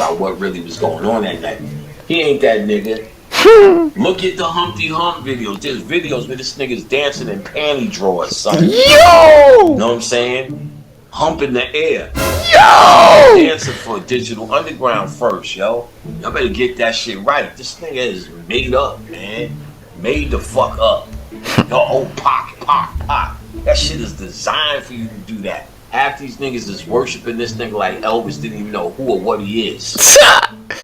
about what really was going on that night. He ain't that nigga. Look at the Humpty Hump videos. There's videos where this nigga's dancing in panty drawers, son. Yo! You know what I'm saying? Hump in the air. Yo! Dancing for Digital Underground first, yo. Y'all better get that shit right. This nigga is made up, man. Made the fuck up. Yo, oh, Pac. That shit is designed for you to do that. Half these niggas is worshiping this nigga like Elvis didn't even know who or what he is.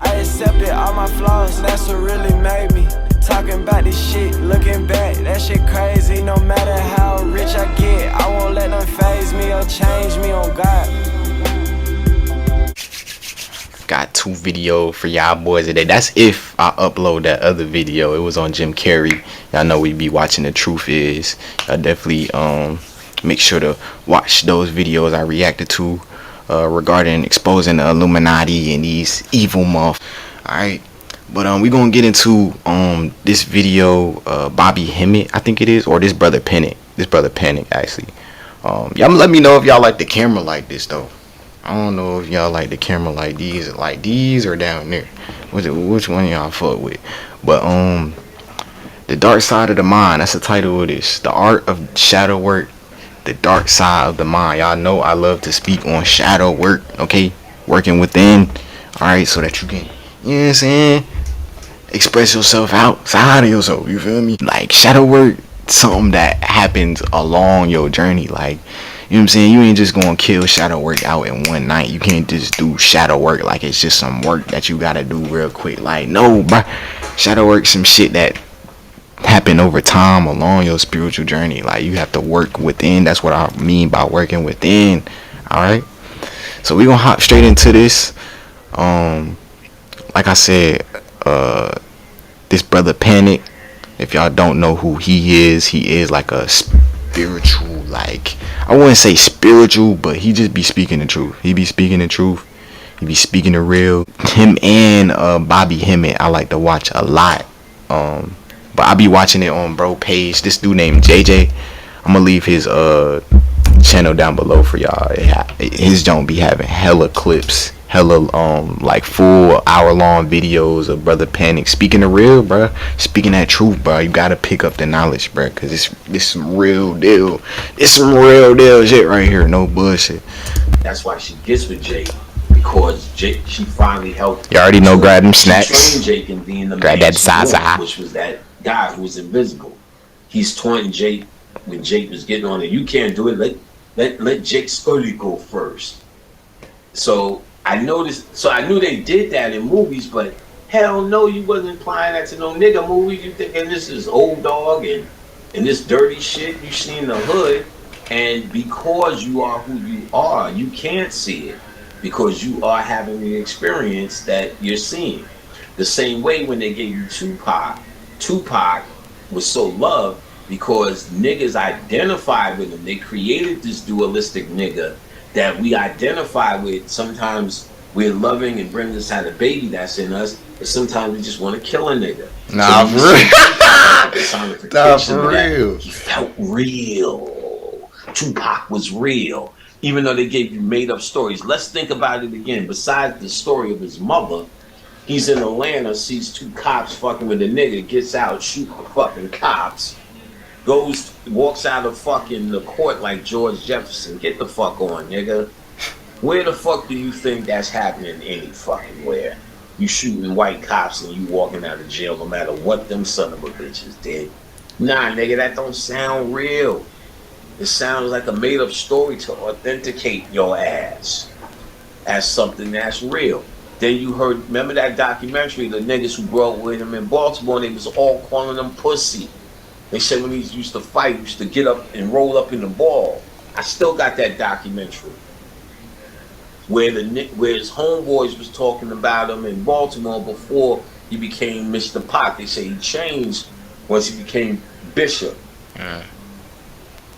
I accepted all my flaws, that's what really made me. Talking about this shit, looking back, that shit crazy. No matter how rich I get, I won't let them faze me or change me on God. Got 2 videos for y'all boys today. That's if I upload that other video. It was on Jim Carrey. Y'all know we be watching The Truth Is. Y'all definitely make sure to watch those videos I reacted to regarding exposing the Illuminati and these evil muff. Alright, but we gonna get into this video. Bobby Hemmett, I think it is, or this brother Panic actually. Y'all let me know if y'all like the camera like this though. I don't know if y'all like the camera like these or down there. Which one y'all fuck with? But The Dark Side of the Mind, that's the title of this. The Art of Shadow Work, the Dark Side of the Mind. Y'all know I love to speak on shadow work, okay? Working within, alright, so that you can, you know what I'm saying, express yourself outside of yourself, you feel me? Like, shadow work, something that happens along your journey, like, you know what I'm saying? You ain't just gonna kill shadow work out in one night. You can't just do shadow work like it's just some work that you gotta do real quick. Like, no, bruh. Shadow work some shit that happen over time along your spiritual journey. Like, you have to work within. That's what I mean by working within. Alright? So we gonna hop straight into this. Like I said, this brother Panic, if y'all don't know who he is like a spiritual, like, I wouldn't say spiritual, but he just be speaking the truth. He be speaking the truth. He be speaking the real. Him and Bobby Hemmett, I like to watch a lot. But I be watching it on bro page. This dude named JJ. I'm gonna leave his channel down below for y'all. His don't be having hella clips, hella like full hour-long videos of brother Panic speaking the real, bruh. Speaking that truth, bruh. You gotta pick up the knowledge, bruh, cause it's some real deal. It's some real deal shit right here. No bullshit. That's why she gets with Jake, because Jake, she finally helped. You already know. Grab them snacks. Trained Jake in being the grab man that Zaza, which was that guy who was invisible. He's taunting Jake when Jake was getting on it. You can't do it. Let Jake Scully go first. So I noticed. So I knew they did that in movies, but hell no, you wasn't applying that to no nigga movie. You thinking this is old dog and this dirty shit you see in the hood, and because you are who you are, you can't see it because you are having the experience that you're seeing. The same way when they gave you Tupac was so loved because niggas identified with him. They created this dualistic nigga that we identify with. Sometimes we're loving and bring us out a baby that's in us, but sometimes we just want to kill a nigga. Nah, for real. Nah, for real. He felt real. Tupac was real. Even though they gave you made up stories. Let's think about it again. Besides the story of his mother, he's in Atlanta, sees 2 cops fucking with a nigga, gets out, shoot the fucking cops, walks out of fucking the court like George Jefferson. Get the fuck on, nigga. Where the fuck do you think that's happening any fucking where? You shooting white cops and you walking out of jail no matter what them son of a bitches did. Nah, nigga, that don't sound real. It sounds like a made-up story to authenticate your ass as something that's real. Then you heard, remember that documentary, the niggas who grew up with him in Baltimore, they was all calling him pussy. They said when he used to fight, he used to get up and roll up in the ball. I still got that documentary where his homeboys was talking about him in Baltimore before he became Mr. Pac. They say he changed once he became Bishop.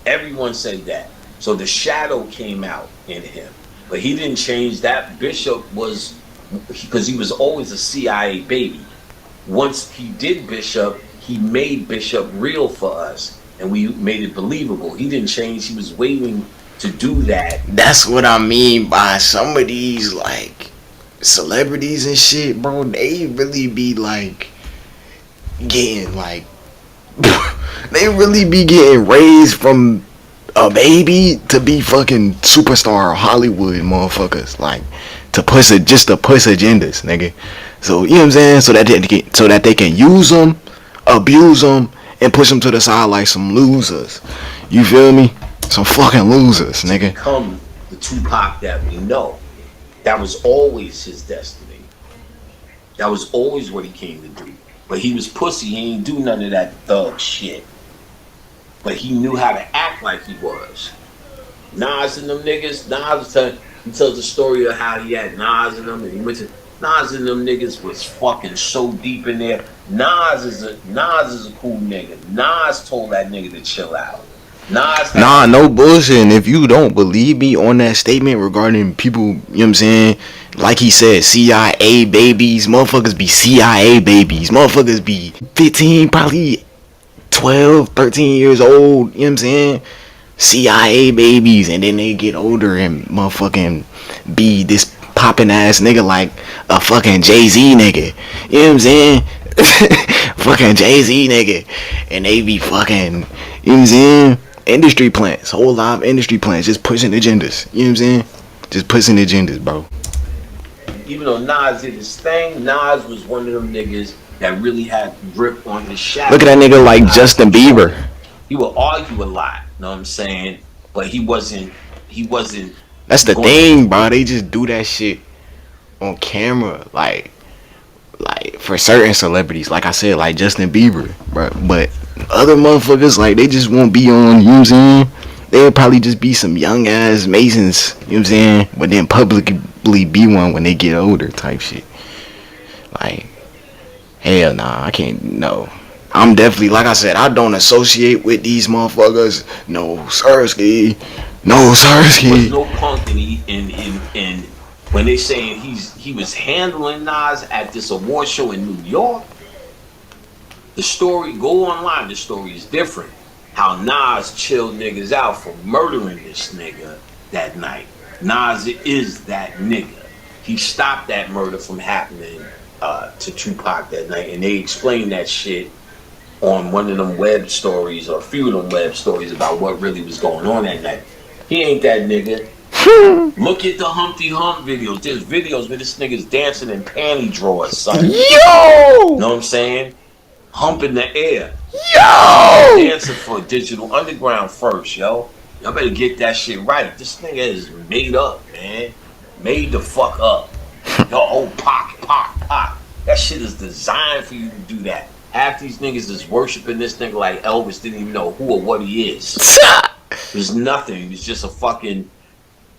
Everyone said that. So the shadow came out in him. But he didn't change. That Bishop was, because he was always a CIA baby. Once he did Bishop, he made Bishop real for us. And we made it believable. He didn't change. He was waiting to do that. That's what I mean by some of these, like, celebrities and shit, bro, they really be like getting like they really be getting raised from a baby to be fucking superstar Hollywood motherfuckers, like to push it, just to push agendas, nigga. So you know what I'm saying? So that they can use them, abuse them, and push them to the side like some losers. You feel me? Some fucking losers, nigga. Become the Tupac that we know. That was always his destiny. That was always what he came to do. But he was pussy. He ain't do none of that thug shit. But he knew how to act like he was. Nas and them niggas. He tells the story of how he had Nas and them, and he went to Nas and them niggas was fucking so deep in there. Nas is a cool nigga. Nas told that nigga to chill out. Nah, no bullshit. And if you don't believe me on that statement regarding people, you know what I'm saying? Like he said, CIA babies. Motherfuckers be CIA babies. Motherfuckers be 15, probably 12, 13 years old. You know what I'm saying? CIA babies. And then they get older and motherfucking be this popping ass nigga like a fucking Jay-Z nigga. You know what I'm saying? Fucking Jay-Z nigga. And they be fucking, you know what I'm saying? Industry plants, whole lot of industry plants, just pushing agendas. You know what I'm saying? Just pushing agendas, bro. Even though Nas did his thing, Nas was one of them niggas that really had grip on his shadow. Look at that nigga like Justin Bieber. He would argue a lot, you know what I'm saying? But he wasn't. That's the thing, bro. They just do that shit on camera, like for certain celebrities, like I said, like Justin Bieber, bro. But other motherfuckers, like, they just won't be on, you know what I'm saying? They'll probably just be some young ass Masons, you know what I'm saying? But then publicly be one when they get older type shit. Like, hell nah, I can't, no. I'm definitely, like I said, I don't associate with these motherfuckers. No, Sirski. No, Sirski. There's no punk in when they saying he was handling Nas at this award show in New York. The story, go online, the story is different. How Nas chilled niggas out for murdering this nigga that night. Nas is that nigga. He stopped that murder from happening to Tupac that night. And they explained that shit on one of them web stories, or a few of them web stories about what really was going on that night. He ain't that nigga. Look at the Humpty Hump videos. There's videos where this nigga's dancing in panty drawers, son. Yo! Know what I'm saying? Hump in the air. Yo! Dancing for Digital Underground first, yo. Y'all better get that shit right. This nigga is made up, man. Made the fuck up. Yo, oh, Pac. That shit is designed for you to do that. Half these niggas is worshiping this nigga like Elvis didn't even know who or what he is. There's nothing. It's just a fucking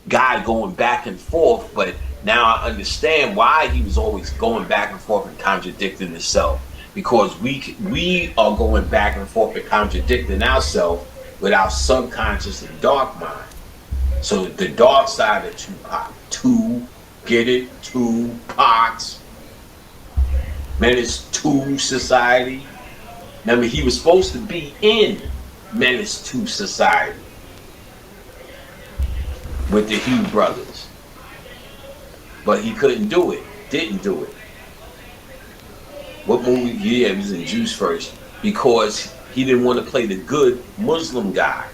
guy going back and forth. But now I understand why he was always going back and forth and contradicting himself. Because we are going back and forth and contradicting ourselves with our subconscious and dark mind. So the dark side of Tupac, get it? Tupacs. Menace to Society. Remember, he was supposed to be in Menace to Society with the Hugh brothers. But he couldn't do it. Didn't do it. What movie? Yeah, he was in Juice first. Because he didn't want to play the good Muslim guy.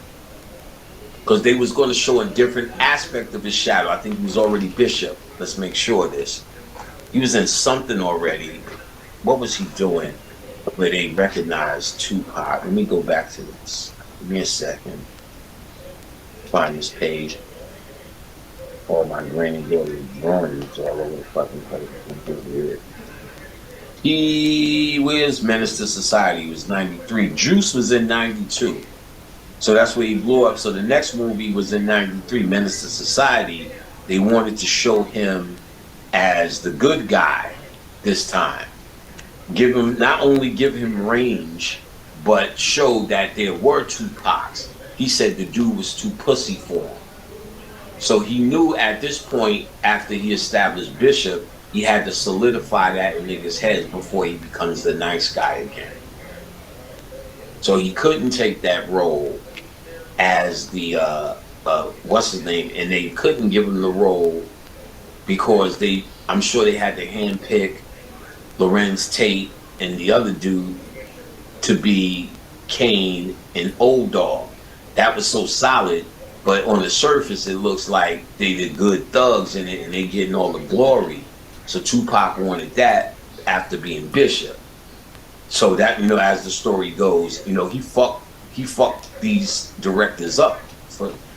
Because they was going to show a different aspect of his shadow. I think he was already Bishop. Let's make sure of this. He was in something already. What was he doing where they recognized Tupac? Let me go back to this. Give me a second. Find this page. All my granddaughter's drawings all over the fucking place. Where's Menace to Society? He was 93. Juice was in 92. So that's where he blew up. So the next movie was in 93, Menace to Society. They wanted to show him as the good guy this time. Not only give him range, but show that there were Tupacs. He said the dude was too pussy for him. So he knew at this point, after he established Bishop, he had to solidify that in niggas' heads before he becomes the nice guy again. So he couldn't take that role as the what's his name, and they couldn't give him the role because I'm sure they had to handpick Lorenz Tate and the other dude to be Kane and Old Dog. That was so solid, but on the surface it looks like they the good thugs in it and they getting all the glory. So Tupac wanted that after being Bishop. So that, you know, as the story goes, you know, he fucked these directors up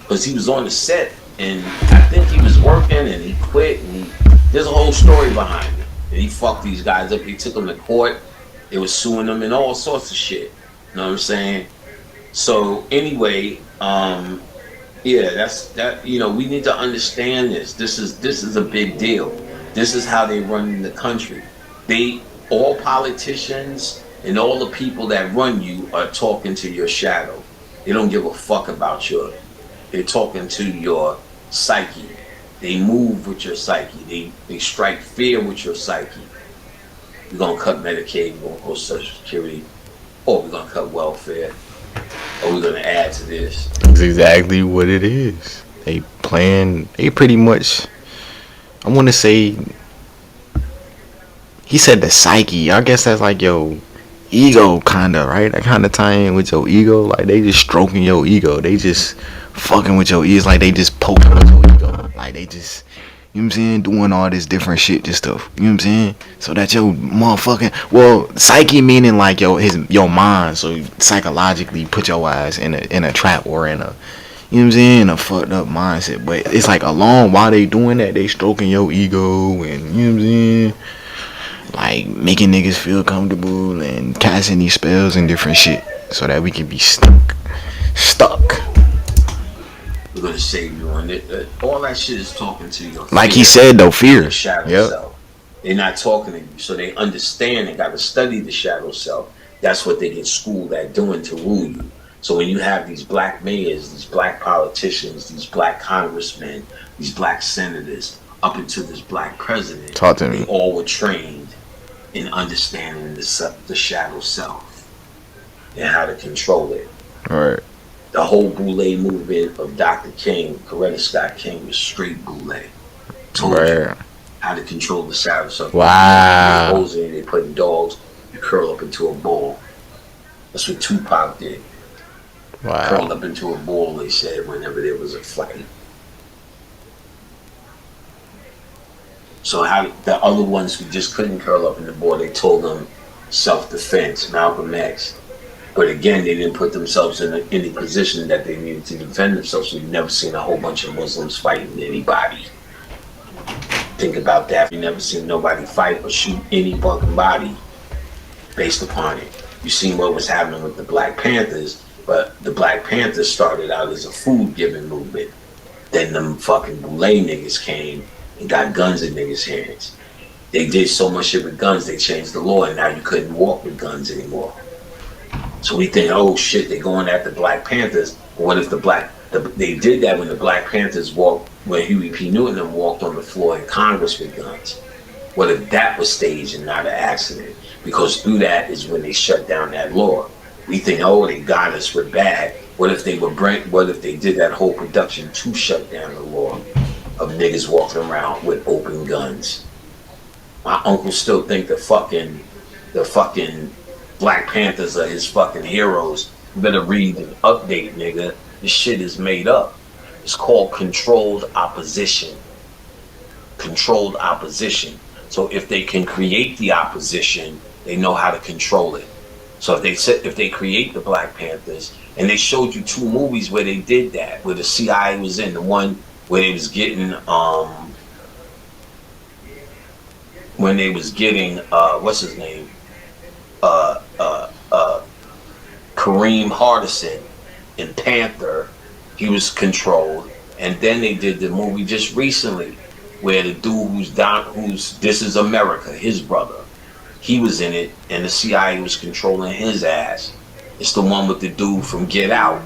because he was on the set and I think he was working and he quit and there's a whole story behind it. And he fucked these guys up. He took them to court. They were suing them and all sorts of shit. You know what I'm saying? So anyway, yeah, that's that. You know, we need to understand this. This is a big deal. This is how they run the country. All politicians and all the people that run you are talking to your shadow. They don't give a fuck about they're talking to your psyche. They move with your psyche. They strike fear with your psyche. We're gonna cut Medicaid, we're gonna go Social Security, or we're gonna cut welfare, or we're gonna add to this. That's exactly what it is. They pretty much, I wanna say, he said the psyche. I guess that's like your ego, kinda, right? That kinda tie in with your ego. Like they just stroking your ego. They just fucking with your ears. Like they just poking with your ego. Like they just, you know what I'm saying, doing all this different shit, just stuff. You know what I'm saying? So that your motherfucking, well, psyche meaning like your mind. So psychologically put your ass in a trap or in a, you know what I'm saying, a fucked up mindset. But it's like along while they doing that, they stroking your ego and, you know what I'm saying, like making niggas feel comfortable and casting these spells and different shit so that we can be stuck. We're gonna save you on it. All that shit is talking to you. Like he said though, fear. Your shadow self. They're not talking to you, so they understand. They got to study the shadow self. That's what they get schooled at doing to rule you. So when you have these black mayors, these black politicians, these black congressmen, these black senators, up into this black president, talk to me. They all were trained in understanding the shadow self and how to control it. All right. The whole Boule movement of Dr. King, Coretta Scott King, was straight Boule. Told you how to control the shadow self. Wow. They holes in, they put dogs, you curl up into a ball. That's what Tupac did. Wow. Curled up into a ball, they said, whenever there was a fight. So how the other ones who just couldn't curl up in the ball, they told them self-defense, Malcolm X. But again, they didn't put themselves in any position that they needed to defend themselves. So you've never seen a whole bunch of Muslims fighting anybody. Think about that. You've never seen nobody fight or shoot any fucking body based upon it. You've seen what was happening with the Black Panthers, but the Black Panthers started out as a food-giving movement. Then them fucking Boule niggas came and got guns in niggas' hands. They did so much shit with guns, they changed the law, and now you couldn't walk with guns anymore. So we think, oh shit, they're going after Black Panthers. But what if they did that when the Black Panthers when Huey P. Newton walked on the floor in Congress with guns? What if that was staged and not an accident? Because through that is when they shut down that law. We think, oh, they got us, we're bad. What if they did that whole production to shut down the law of niggas walking around with open guns? My uncle still think the fucking Black Panthers are his fucking heroes. You better read and update, nigga. This shit is made up. It's called controlled opposition. Controlled opposition. So if they can create the opposition, they know how to control it. So if they create the Black Panthers, and they showed you 2 movies where they did that, where the CIA was in, the one where they was getting what's his name? Kareem Hardison in Panther, he was controlled. And then they did the movie just recently where the dude who's This Is America, his brother, he was in it and the CIA was controlling his ass. It's the one with the dude from Get Out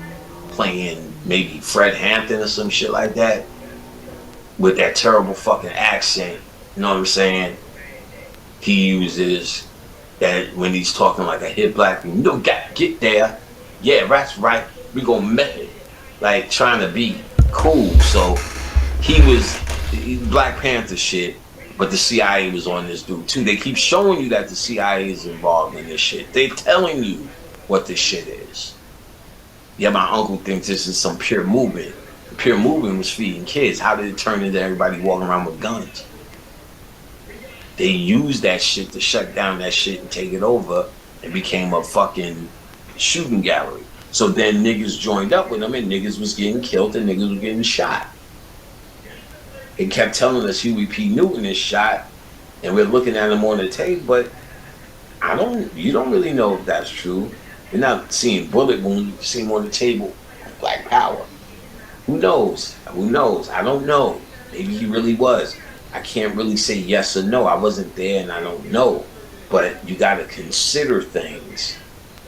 playing maybe Fred Hampton or some shit like that with that terrible fucking accent. You know what I'm saying? He uses that when he's talking like a hit black people. You don't got get there. Yeah, that's right. We gonna make it. Like trying to be cool. So he was Black Panther shit. But the CIA was on this dude too. They keep showing you that the CIA is involved in this shit. They're telling you what this shit is. Yeah, my uncle thinks this is some pure movement. The pure movement was feeding kids. How did it turn into everybody walking around with guns? They used that shit to shut down that shit and take it over, and became a fucking shooting gallery. So then niggas joined up with them, and niggas was getting killed and niggas was getting shot. They kept telling us Huey P. Newton is shot, and we're looking at him on the tape, but you don't really know if that's true. You're not seeing bullet wounds, you see him on the table, Black Power. Who knows? Who knows? I don't know. Maybe he really was. I can't really say yes or no. I wasn't there and I don't know. But you got to consider things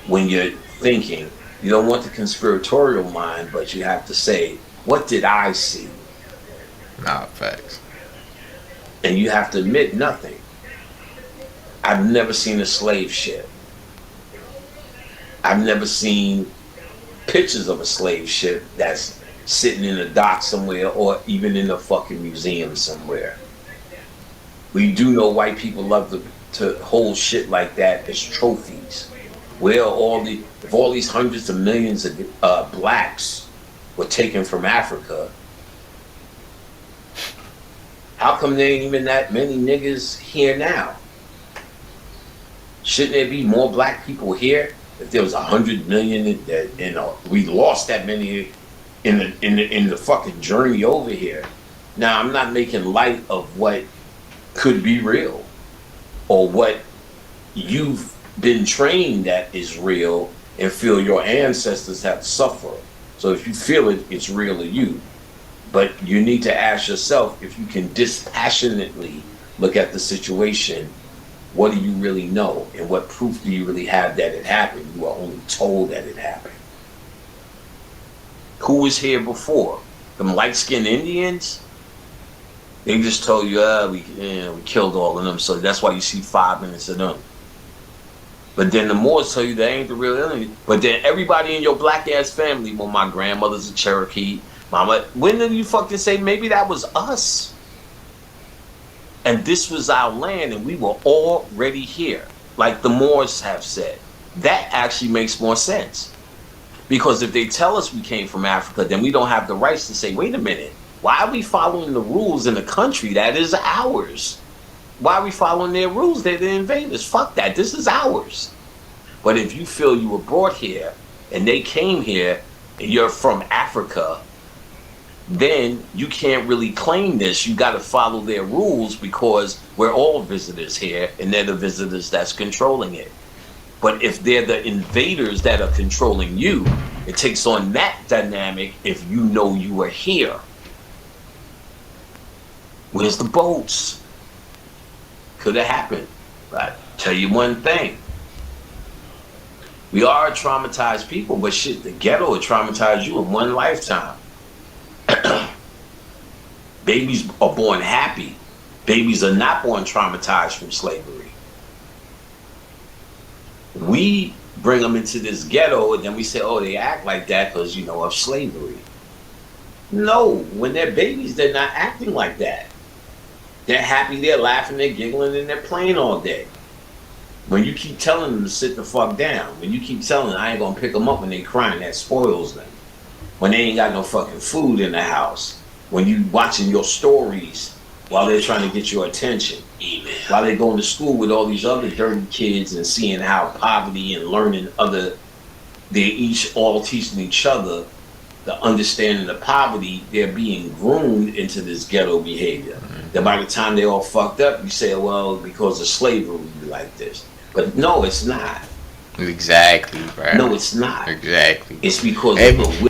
when you're thinking. You don't want the conspiratorial mind, but you have to say, what did I see? Nah, facts. And you have to admit nothing. I've never seen a slave ship. I've never seen pictures of a slave ship that's sitting in a dock somewhere or even in a fucking museum somewhere. We do know white people love to hold shit like that as trophies. Where if all these hundreds of millions of blacks were taken from Africa, how come there ain't even that many niggas here now? Shouldn't there be more black people here? If there was 100 million, we lost that many in the fucking journey over here. Now, I'm not making light of what could be real or what you've been trained that is real and feel your ancestors have suffered. So if you feel it, it's real to you. But you need to ask yourself if you can dispassionately look at the situation. What do you really know? And what proof do you really have that it happened? You are only told that it happened. Who was here before? Them light-skinned Indians? They just told you, we killed all of them, so that's why you see 5 minutes of them. But then the Moors tell you they ain't the real enemy. But then everybody in your black-ass family, well, my grandmother's a Cherokee, mama, when did you fucking say maybe that was us? And this was our land, and we were already here, like the Moors have said. That actually makes more sense. Because if they tell us we came from Africa, then we don't have the rights to say, wait a minute, why are we following the rules in a country that is ours? Why are we following their rules? They're the invaders. Fuck that, this is ours. But if you feel you were brought here, and they came here, and you're from Africa, then you can't really claim this. You got to follow their rules because we're all visitors here and they're the visitors that's controlling it. But if they're the invaders that are controlling you, it takes on that dynamic if you know you are here. Where's the boats? Could have happened. But I tell you one thing. We are traumatized people, but shit, the ghetto will traumatize you in one lifetime. Babies are born happy. Babies are not born traumatized from slavery. We bring them into this ghetto and then we say, oh, they act like that because, of slavery. No, when they're babies, they're not acting like that. They're happy, they're laughing, they're giggling, and they're playing all day. When you keep telling them to sit the fuck down, when you keep telling them I ain't gonna pick them up when they crying, that spoils them. When they ain't got no fucking food in the house, when you watching your stories while they're trying to get your attention, while they're going to school with all these other dirty kids and seeing how poverty and learning they're all teaching each other the understanding of poverty, they're being groomed into this ghetto behavior. Then by the time they all fucked up, you say, well, because of slavery, we like this. But no, it's not. Exactly, bro. No, it's not. Exactly. It's because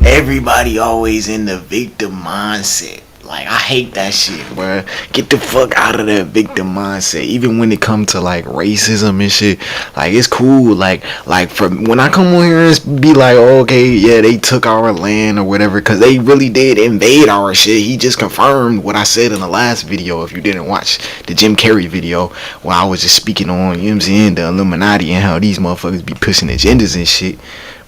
everybody always in the victim mindset. Like, I hate that shit, bro. Get the fuck out of that victim mindset. Even when it comes to like racism and shit, like it's cool. Like from when I come on here and be like, oh, okay, yeah, they took our land or whatever, because they really did invade our shit. He just confirmed what I said in the last video. If you didn't watch the Jim Carrey video, where I was just speaking on, you know what I'm saying, the Illuminati and how these motherfuckers be pushing agendas and shit.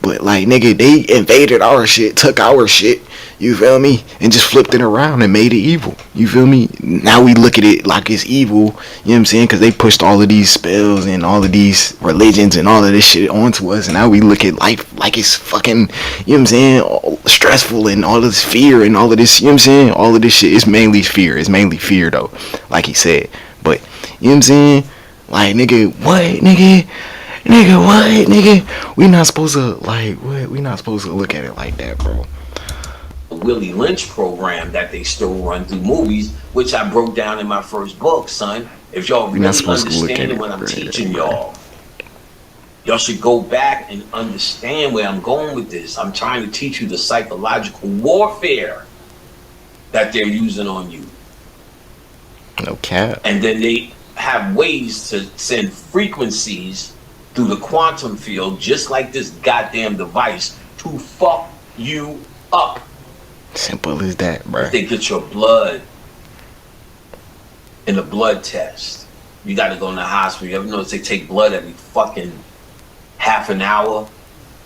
But like, nigga, they invaded our shit, took our shit, you feel me, and just flipped it around and made it evil, you feel me. Now we look at it like it's evil, you know what I'm saying, because they pushed all of these spells and all of these religions and all of this shit onto us, and now we look at life like it's fucking, you know what I'm saying, all stressful and all of this fear and all of this, you know what I'm saying, all of this shit. It's mainly fear though, like he said. But you know what I'm saying, like, nigga, what, nigga, what, nigga? We not supposed to, like, what? We not supposed to look at it like that, bro. Willie Lynch program that they still run through movies, which I broke down in my first book, son. If y'all really understand what I'm teaching y'all, y'all should go back and understand where I'm going with this. I'm trying to teach you the psychological warfare that they're using on you. No cap. And then they have ways to send frequencies through the quantum field, just like this goddamn device, to fuck you up. Simple as that, bro. If they get your blood in a blood test, you got to go in the hospital. You ever notice they take blood every fucking half an hour?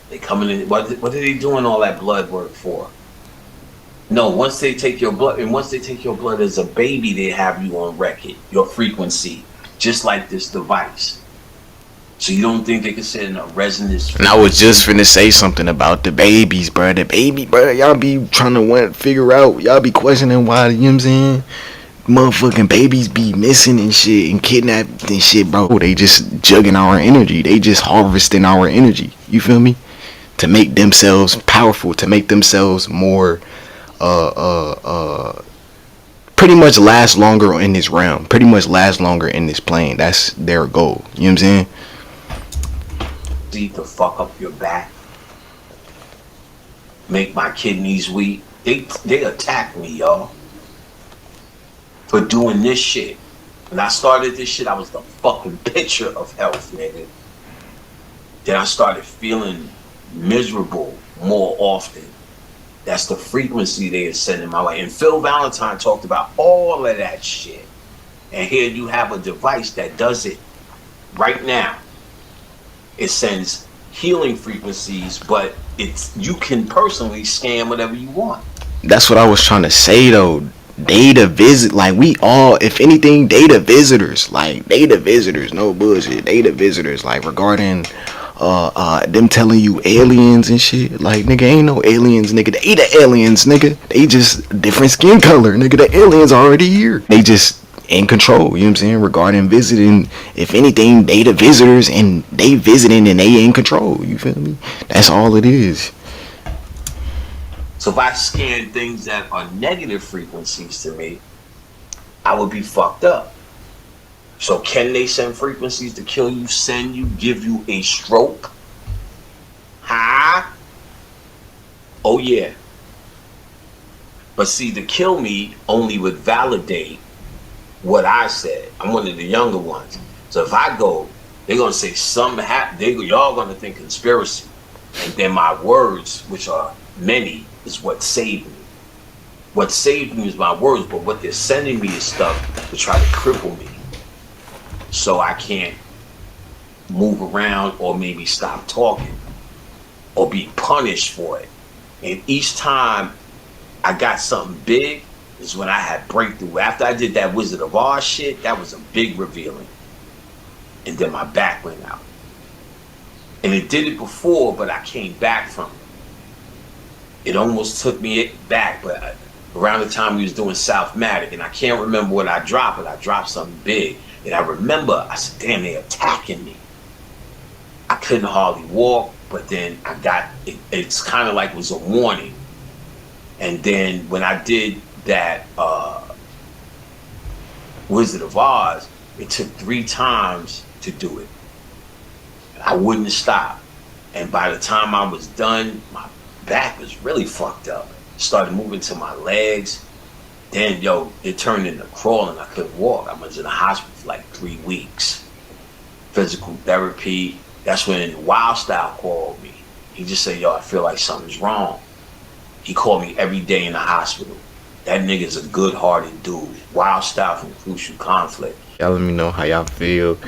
They coming in. What are they doing all that blood work for? No, once they take your blood, and once they take your blood as a baby, they have you on record, your frequency, just like this device. So you don't think they can send a resonance? And I was just finna say something about the babies, bro. The baby, bro. Y'all be trying to figure out. Y'all be questioning why, you know what I'm saying, motherfucking babies be missing and shit and kidnapped and shit, bro. They just jugging our energy. They just harvesting our energy. You feel me? To make themselves powerful, to make themselves more, pretty much last longer in this realm. Pretty much last longer in this plane. That's their goal. You know what I'm saying? To fuck up your back, make my kidneys weak. They attack me, y'all, for doing this shit. When I started this shit, I was the fucking picture of health, nigga. Then I started feeling miserable more often. That's the frequency they are sending my way. And Phil Valentine talked about all of that shit. And here you have a device that does it right now. It sends healing frequencies, but you can personally scan whatever you want. That's what I was trying to say though. Data visit, like, we all, if anything, data visitors, no bullshit, data visitors, like, regarding them telling you aliens and shit. Like, nigga, ain't no aliens, nigga. They the aliens, nigga. They just different skin color, nigga. The aliens already here. They just in control, you know what I'm saying, regarding visiting. If anything, they the visitors and they visiting and they in control, you feel me? That's all it is. So if I scan things that are negative frequencies to me, I would be fucked up. So can they send frequencies to kill you, send you, give you a stroke? Huh? Oh yeah. But see, to kill me only would validate what I said. I'm one of the younger ones. So if I go, they're gonna say something happened. Y'all gonna think conspiracy. And then my words, which are many, is what saved me. What saved me is my words, but what they're sending me is stuff to try to cripple me, so I can't move around or maybe stop talking or be punished for it. And each time I got something big is when I had breakthrough. After I did that Wizard of Oz shit, that was a big revealing. And then my back went out. And it did it before, but I came back from it. It almost took me back, but around the time we was doing Southmatic, and I can't remember what I dropped, but I dropped something big. And I remember, I said, damn, they're attacking me. I couldn't hardly walk, but then I got, it's kind of like it was a warning. And then when I did that Wizard of Oz, it took 3 times to do it. I wouldn't stop. And by the time I was done, my back was really fucked up. Started moving to my legs. Then, it turned into crawling. I couldn't walk. I was in the hospital for like 3 weeks. Physical therapy. That's when Wild Style called me. He just said, I feel like something's wrong. He called me every day in the hospital. That nigga's a good-hearted dude. Wild Style from Crucial Conflict. Y'all let me know how y'all feel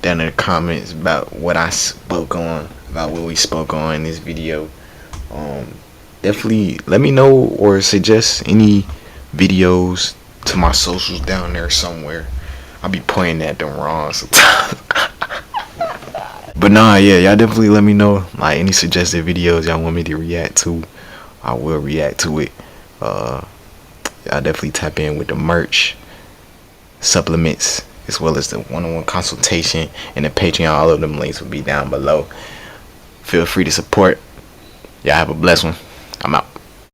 down in the comments about what I spoke on about what we spoke on in this video. Definitely let me know or suggest any videos to my socials down there somewhere. I'll be pointing at them wrong sometimes. But nah, yeah, y'all definitely let me know like any suggested videos y'all want me to react to. I will react to it. Y'all definitely tap in with the merch, supplements, as well as the one-on-one consultation and the Patreon. All of them links will be down below. Feel free to support. Y'all have a blessed one. I'm out.